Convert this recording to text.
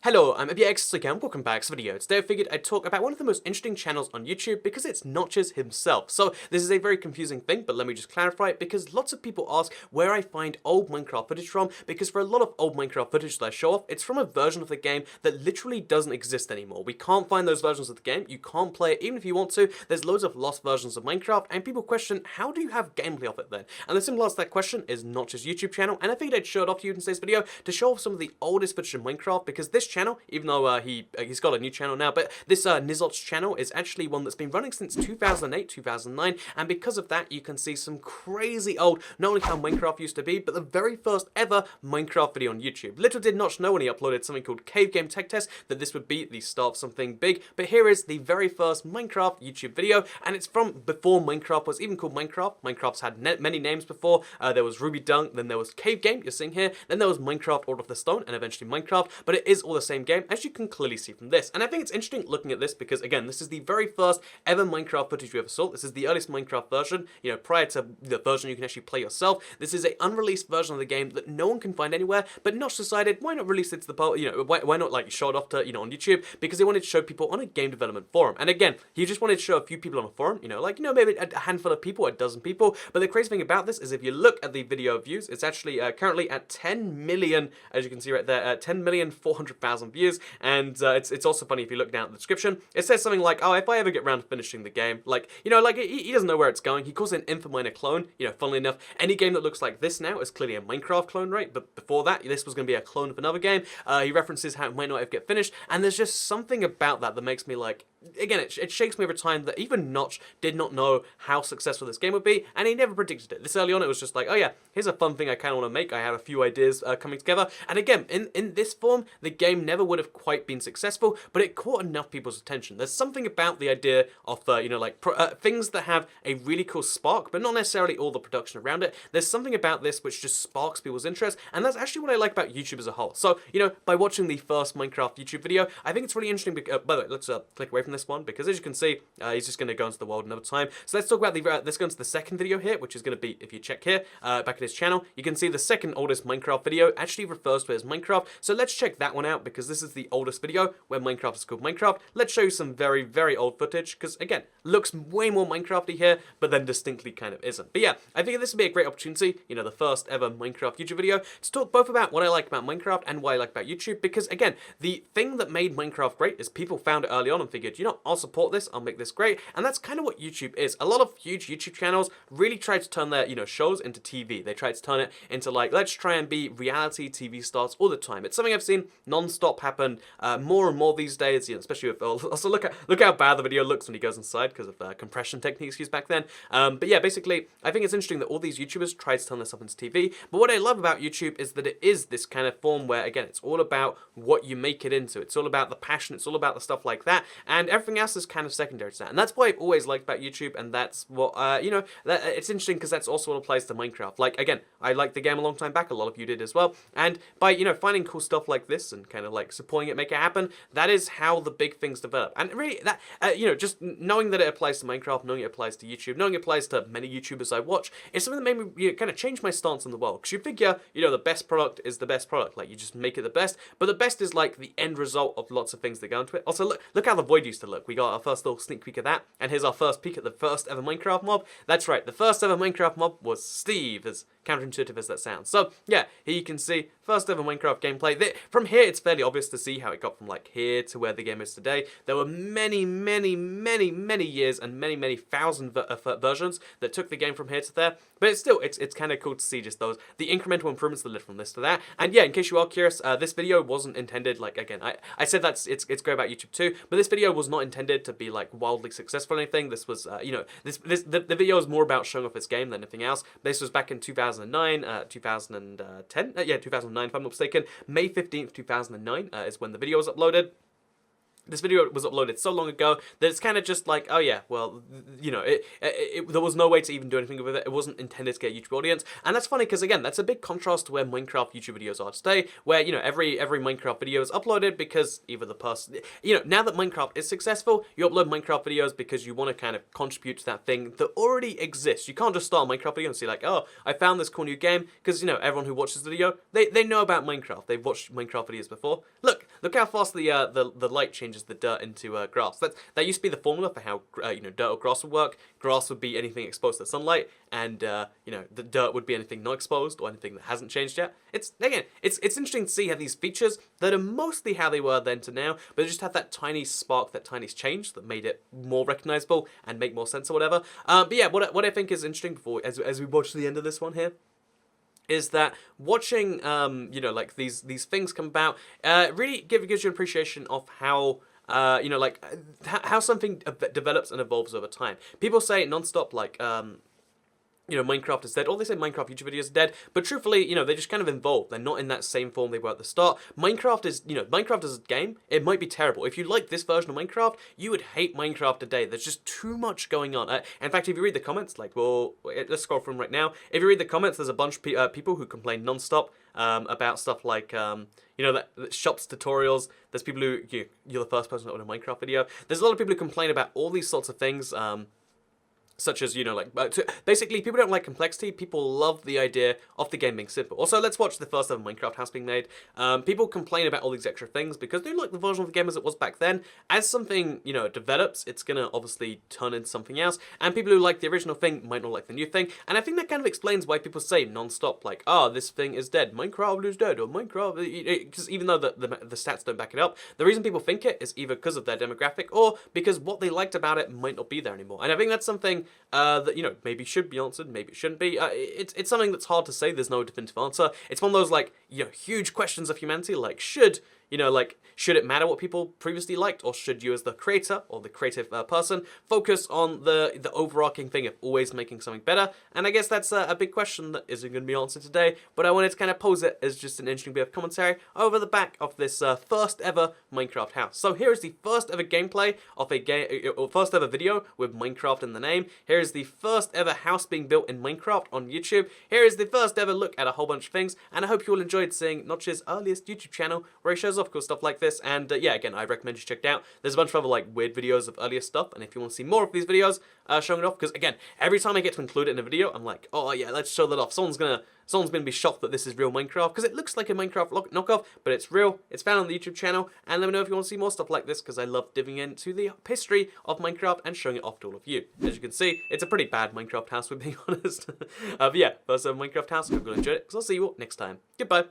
Hello, I'm ABX again, welcome back to the video. Today I figured I'd talk about one of the most interesting channels on YouTube because it's Notches himself. So this is a very confusing thing, but let me just clarify it because lots of people ask where I find old Minecraft footage from, because for a lot of old Minecraft footage that I show off, it's from a version of the game that literally doesn't exist anymore. We can't find those versions of the game, you can't play it even if you want to. There's loads of lost versions of Minecraft and people question, how do you have gameplay of it then? And the simple answer to that question is Notches YouTube channel, and I figured I'd show it off to you in today's video to show off some of the oldest footage of Minecraft, because this channel, even though he's got a new channel now, but this Nizot's channel is actually one that's been running since 2008, 2009, and because of that, you can see some crazy old, not only how Minecraft used to be, but the very first ever Minecraft video on YouTube. Little did Notch know when he uploaded something called Cave Game Tech Test that this would be the start of something big, but here is the very first Minecraft YouTube video, and it's from before Minecraft was even called Minecraft. Minecraft's had many names before. There was Ruby Dunk, then there was Cave Game, you're seeing here, then there was Minecraft Order of the Stone, and eventually Minecraft, but it is all the same game, as you can clearly see from this. And I think it's interesting looking at this because, again, this is the very first ever Minecraft footage we ever saw. This is the earliest Minecraft version, you know, prior to the version you can actually play yourself. This is an unreleased version of the game that no one can find anywhere, but Notch decided, why not release it to the public, you know, why not like show it off to, you know, on YouTube, because they wanted to show people on a game development forum. And again, he just wanted to show a few people on a forum, you know, like, you know, maybe a handful of people, a dozen people. But the crazy thing about this is if you look at the video views, it's actually currently at 10 million, as you can see right there, 10,400,000 views, and it's also funny if you look down at the description, it says something like, oh, if I ever get around to finishing the game, like, you know, like, he doesn't know where it's going. He calls it an Infominer clone. You know, funnily enough, any game that looks like this now is clearly a Minecraft clone, right? But before that, this was going to be a clone of another game. He references how it might not ever get finished, and there's just something about that that makes me like, again, it shakes me over time that even Notch did not know how successful this game would be, and he never predicted it. This early on, it was just like, oh yeah, here's a fun thing I kind of want to make. I have a few ideas coming together, and again, in this form, the game never would have quite been successful, but it caught enough people's attention. There's something about the idea of, you know, like, things that have a really cool spark, but not necessarily all the production around it. There's something about this which just sparks people's interest, and that's actually what I like about YouTube as a whole. So, you know, by watching the first Minecraft YouTube video, I think it's really interesting, by the way, let's click away from this one, because as you can see, he's just going to go into the world another time. So let's talk about let's go into the second video here, which is going to be, if you check here, back at his channel, you can see the second oldest Minecraft video actually refers to it as Minecraft. So let's check that one out, because this is the oldest video where Minecraft is called Minecraft. Let's show you some very, very old footage, because again, looks way more Minecrafty here, but then distinctly kind of isn't. But yeah, I think this would be a great opportunity, you know, the first ever Minecraft YouTube video, to talk both about what I like about Minecraft and what I like about YouTube, because again, the thing that made Minecraft great is people found it early on and figured, you know, I'll support this, I'll make this great, and that's kind of what YouTube is. A lot of huge YouTube channels really try to turn their, you know, shows into TV. They try to turn it into like, let's try and be reality TV stars all the time. It's something I've seen non-stop happen more and more these days, you know, especially with, also look how bad the video looks when he goes inside because of compression techniques used back then. But yeah, basically, I think it's interesting that all these YouTubers try to turn this up into TV, but what I love about YouTube is that it is this kind of form where, again, it's all about what you make it into. It's all about the passion, it's all about the stuff like that, and everything else is kind of secondary to that. And that's what I've always liked about YouTube, and that's what, you know, it's interesting because that's also what applies to Minecraft. Like, again, I liked the game a long time back, a lot of you did as well, and by, you know, finding cool stuff like this and kind of like supporting it, make it happen, that is how the big things develop. And really, that, you know, just knowing that it applies to Minecraft, knowing it applies to YouTube, knowing it applies to many YouTubers I watch, is something that made me, you know, kind of change my stance on the world. Because you figure, you know, the best product is the best product. Like, you just make it the best, but the best is like the end result of lots of things that go into it. Also, look how the void used to look. We got our first little sneak peek of that, and here's our first peek at the first ever Minecraft mob. That's right, the first ever Minecraft mob was Steve, as counterintuitive as that sounds. So yeah, here you can see first ever Minecraft gameplay. From here, it's fairly obvious to see how it got from like here to where the game is today. There were many years and many thousand versions that took the game from here to there. But it's still, it's kind of cool to see just the incremental improvements that led from this to that. And yeah, in case you are curious, this video wasn't intended, like, again, I said it's great about YouTube too, but this video was not intended to be like wildly successful or anything. This was, you know, the video is more about showing off this game than anything else. This was back in 2009, 2010, yeah, 2009 if I'm not mistaken. May 15th, 2009 is when the video was uploaded. This video was uploaded so long ago that it's kind of just like, oh yeah, well, you know, there was no way to even do anything with it. It wasn't intended to get a YouTube audience, and that's funny because, again, that's a big contrast to where Minecraft YouTube videos are today, where, you know, every Minecraft video is uploaded because either the person, you know, now that Minecraft is successful, you upload Minecraft videos because you want to kind of contribute to that thing that already exists. You can't just start a Minecraft video and see like, oh, I found this cool new game, because, you know, everyone who watches the video, they know about Minecraft. They've watched Minecraft videos before. Look, Look how fast the light changes the dirt into grass. That used to be the formula for how dirt or grass would work. Grass would be anything exposed to sunlight, and the dirt would be anything not exposed or anything that hasn't changed yet. It's interesting to see how these features that are mostly how they were then to now, but they just have that tiny spark, that tiny change that made it more recognizable and make more sense or whatever. But yeah, what I think is interesting before as we watch the end of this one here, is that watching, like these things come about, really gives you an appreciation of how, how something develops and evolves over time. People say non-stop, like, Minecraft is dead, or they say Minecraft YouTube videos are dead, but truthfully, they just kind of evolve. They're not in that same form they were at the start. Minecraft as a game, it might be terrible. If you like this version of Minecraft, you would hate Minecraft today. There's just too much going on. In fact, if you read the comments, let's scroll from right now. If you read the comments, there's a bunch of people who complain non-stop about stuff like, that shops tutorials. There's people who, you're the first person to own a Minecraft video. There's a lot of people who complain about all these sorts of things, such as, basically, people don't like complexity. People love the idea of the game being simple. Also, let's watch the first ever Minecraft house being made. People complain about all these extra things because they like the version of the game as it was back then. As something, develops, it's gonna obviously turn into something else. And people who like the original thing might not like the new thing. And I think that kind of explains why people say non-stop, like, this thing is dead. Minecraft is dead, or Minecraft, because even though the stats don't back it up, the reason people think it is either because of their demographic or because what they liked about it might not be there anymore. And I think that's something that maybe should be answered, maybe it shouldn't be. It's something that's hard to say. There's no definitive answer. It's one of those huge questions of humanity, like should it matter what people previously liked, or should you as the creator or the creative person focus on the overarching thing of always making something better? And I guess that's a big question that isn't going to be answered today, but I wanted to kind of pose it as just an interesting bit of commentary over the back of this first ever Minecraft house. So here is the first ever gameplay of a game, or first ever video with Minecraft in the name. Here is the first ever house being built in Minecraft on YouTube. Here is the first ever look at a whole bunch of things, and I hope you all enjoyed seeing Notch's earliest YouTube channel where he shows off cool stuff like this. And yeah, again, I recommend you check it out. There's a bunch of other weird videos of earlier stuff, and if you want to see more of these videos showing it off, because again, every time I get to include it in a video, I'm like, oh yeah, let's show that off. Someone's gonna be shocked that this is real Minecraft, because it looks like a Minecraft knockoff, but it's real. It's found on the YouTube channel, and let me know if you want to see more stuff like this, because I love diving into the history of Minecraft and showing it off to all of you. As you can see, it's a pretty bad Minecraft house, with being honest. But yeah, first ever Minecraft house. Hope you all enjoyed it, because I'll see you all next time. Goodbye.